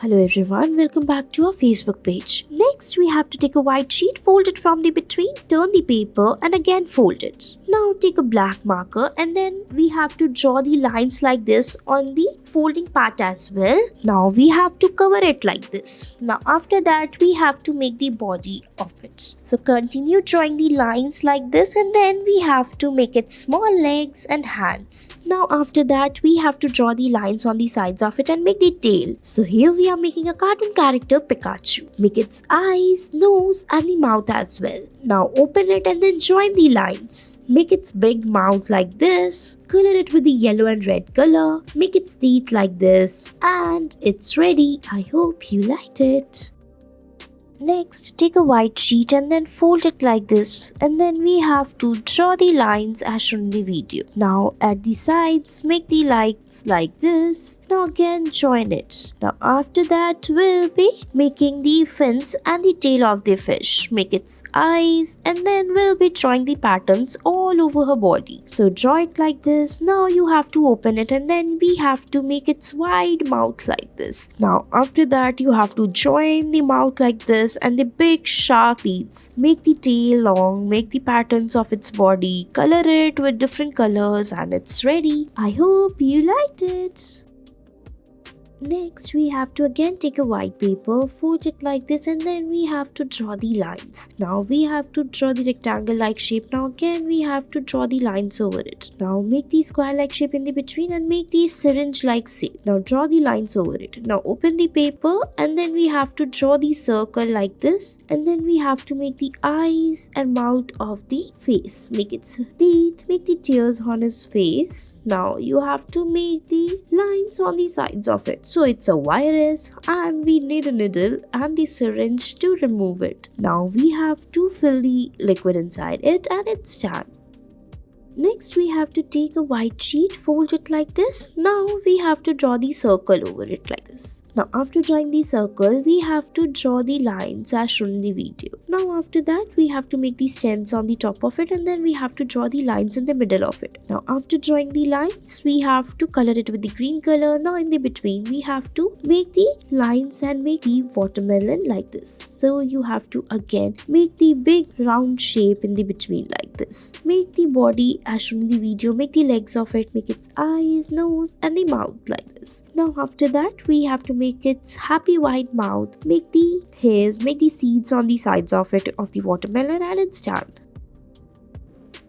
Hello everyone, welcome back to our Facebook page. Next, we have to take a white sheet, fold it from the between, turn the paper and again fold it. Now take a black marker and then we have to draw the lines like this on the folding part as well. Now we have to cover it like this. Now after that, we have to make the body of it. So continue drawing the lines like this and then we have to make it small legs and hands. Now after that, we have to draw the lines on the sides of it and make the tail. So here we are making a cartoon character Pikachu. Make its eyes, nose and the mouth as well. Now open it and then join the lines. Make its big mouth like this. Color it with the yellow and red color. Make its teeth like this. And it's ready. I hope you liked it. Next, take a white sheet and then fold it like this, and then we have to draw the lines as shown in the video. Now at the sides, make the lines like this. Now again join it. Now after that, we'll be making the fins and the tail of the fish. Make its eyes and then we'll be drawing the patterns all over her body. So draw it like this. Now you have to open it and then we have to make its wide mouth like this. Now after that, you have to join the mouth like this and the big shark teeth. Make the tail long, make the patterns of its body, color it with different colors and it's ready. I hope you liked it. Next, we have to again take a white paper, fold it like this and then we have to draw the lines. Now we have to draw the rectangle like shape. Now again we have to draw the lines over it. Now make the square like shape in the between and make the syringe like shape. Now draw the lines over it. Now open the paper and then we have to draw the circle like this and then we have to make the eyes and mouth of the face. Make its teeth, make the tears on his face. Now you have to make the lines on the sides of it. So it's a virus and we need a needle and the syringe to remove it. Now we have to fill the liquid inside it and it's done. Next, we have to take a white sheet, fold it like this. Now we have to draw the circle over it like this. Now after drawing the circle, we have to draw the lines as shown in the video. Now after that, we have to make the stems on the top of it and then we have to draw the lines in the middle of it. Now after drawing the lines, we have to color it with the green color. Now in the between, we have to make the lines and make the watermelon like this. So you have to again make the big round shape in the between like this. Make the body as shown in the video, make the legs of it, make its eyes, nose and the mouth like this. Now after that, we have to make its happy white mouth, make the hairs, make the seeds on the sides of it of the watermelon and it's done.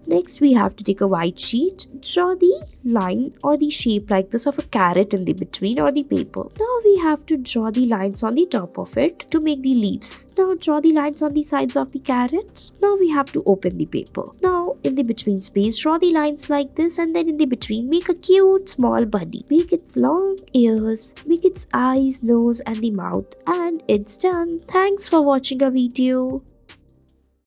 Next, we have to take a white sheet, draw the line or the shape like this of a carrot in the between or the paper. Now we have to draw the lines on the top of it to make the leaves. Now draw the lines on the sides of the carrot. Now we have to open the paper. Now in the between space, draw the lines like this and then in the between, make a cute small bunny. Make its long ears, make its eyes, nose and the mouth and it's done. Thanks for watching our video.